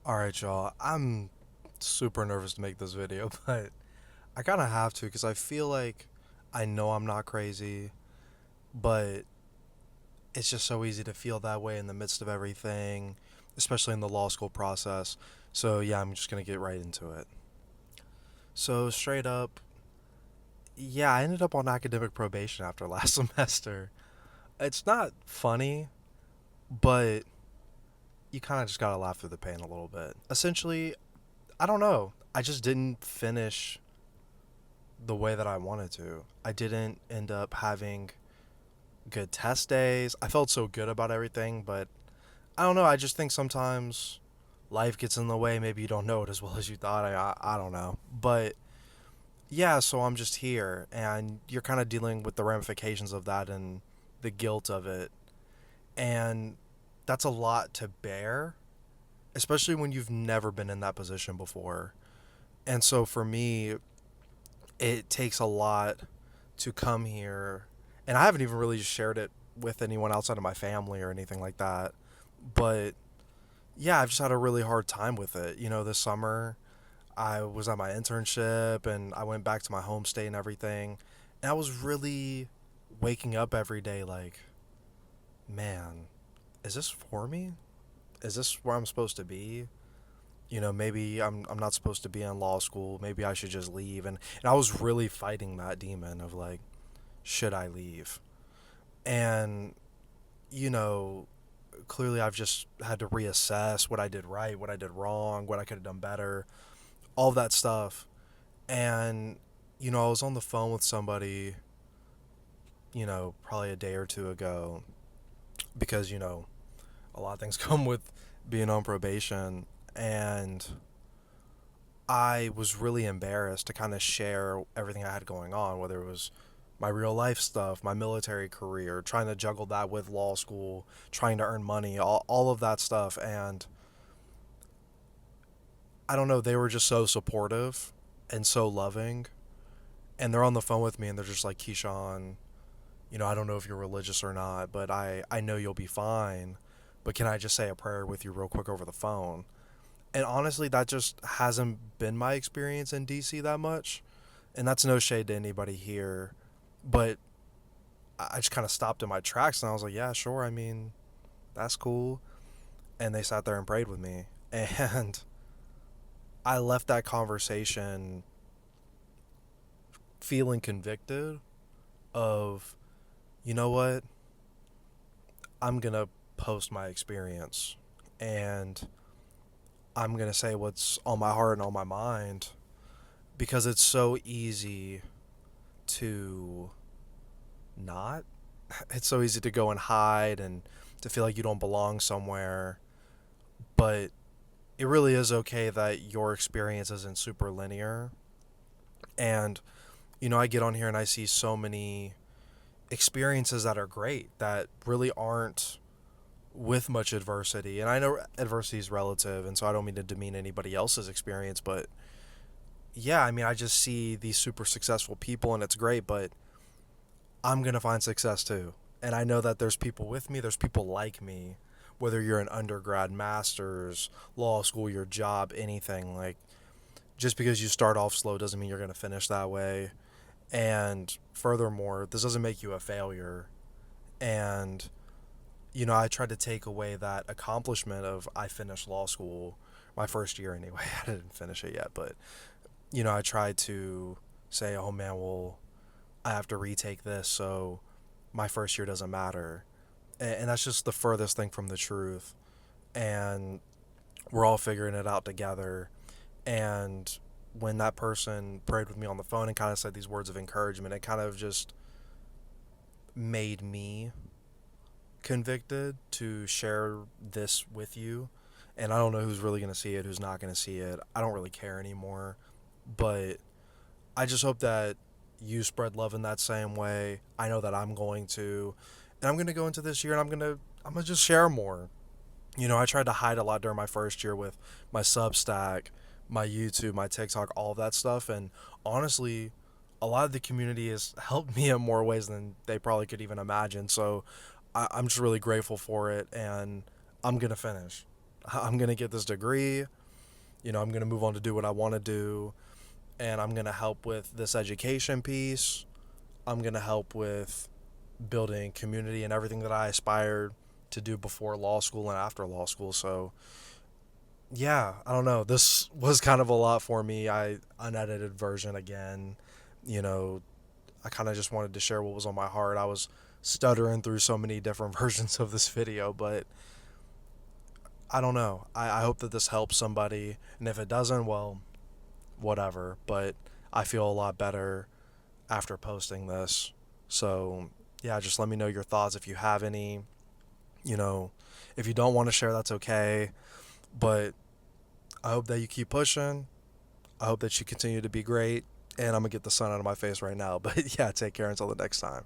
Alright, y'all. I'm super nervous to make this video, but I kind of have to because I feel like I know I'm not crazy, but it's just so easy to feel that way in the midst of everything, especially in the law school process. So, yeah, I'm just going to get right into it. So, straight up, yeah, I ended up on academic probation after last semester. It's not funny, but you kind of just got to laugh through the pain a little bit. Essentially, I don't know. I just didn't finish the way that I wanted to. I didn't end up having good test days. I felt so good about everything, but I don't know. I just think sometimes life gets in the way. Maybe you don't know it as well as you thought. I don't know. But yeah, so I'm just here, and you're kind of dealing with the ramifications of that and the guilt of it. And that's a lot to bear, especially when you've never been in that position before. And so for me, it takes a lot to come here, and I haven't even really shared it with anyone outside of my family or anything like that. But yeah, I've just had a really hard time with it. This summer I was at my internship and I went back to my home state and everything. And I was really waking up every day like, man, is this for me? Is this where I'm supposed to be? Maybe I'm not supposed to be in law school. Maybe I should just leave. And I was really fighting that demon of like, should I leave? And, you know, clearly I've just had to reassess what I did right, what I did wrong, what I could have done better, all of that stuff. And, I was on the phone with somebody, probably a day or two ago because, a lot of things come with being on probation. And I was really embarrassed to kind of share everything I had going on, whether it was my real life stuff, my military career, trying to juggle that with law school, trying to earn money, all of that stuff. And I don't know, they were just so supportive and so loving. And they're on the phone with me and they're just like, Keyshawn, I don't know if you're religious or not, but I know you'll be fine. But can I just say a prayer with you real quick over the phone? And honestly, that just hasn't been my experience in DC that much. And that's no shade to anybody here. But I just kind of stopped in my tracks and I was like, yeah, sure. I mean, that's cool. And they sat there and prayed with me. And I left that conversation feeling convicted of, you know what? I'm going to post my experience and I'm going to say what's on my heart and on my mind because it's so easy to not. It's so easy to go and hide and to feel like you don't belong somewhere. But it really is okay that your experience isn't super linear. And, I get on here and I see so many experiences that are great that really aren't with much adversity. And I know adversity is relative, and so I don't mean to demean anybody else's experience, but yeah, I mean, I just see these super successful people and it's great, but I'm going to find success too. And I know that there's people with me, there's people like me, whether you're an undergrad, master's, law school, your job, anything. Like, just because you start off slow doesn't mean you're going to finish that way. And furthermore, this doesn't make you a failure. And, I tried to take away that accomplishment of I finished law school my first year anyway. I didn't finish it yet, but, I tried to say, oh man, well, I have to retake this, so my first year doesn't matter. And that's just the furthest thing from the truth. And we're all figuring it out together. And when that person prayed with me on the phone and kind of said these words of encouragement, it kind of just made me convicted to share this with you. And I don't know who's really going to see it, who's not going to see it. I don't really care anymore. But I just hope that you spread love in that same way. I know that I'm going to. And I'm going to go into this year and I'm going to just share more. I tried to hide a lot during my first year with my Substack, my YouTube, my TikTok, all of that stuff. And honestly, a lot of the community has helped me in more ways than they probably could even imagine. So I'm just really grateful for it. And I'm going to finish. I'm going to get this degree. I'm going to move on to do what I want to do. And I'm going to help with this education piece. I'm going to help with building community and everything that I aspired to do before law school and after law school. So, yeah, I don't know. This was kind of a lot for me. I unedited version again. You know, I kind of just wanted to share what was on my heart. I was stuttering through so many different versions of this video, but I don't know. I hope that this helps somebody. And if it doesn't, well, whatever. But I feel a lot better after posting this. So, yeah, just let me know your thoughts if you have any. You know, if you don't want to share, that's okay. But I hope that you keep pushing. I hope that you continue to be great. And I'm going to get the sun out of my face right now. But yeah, take care until the next time.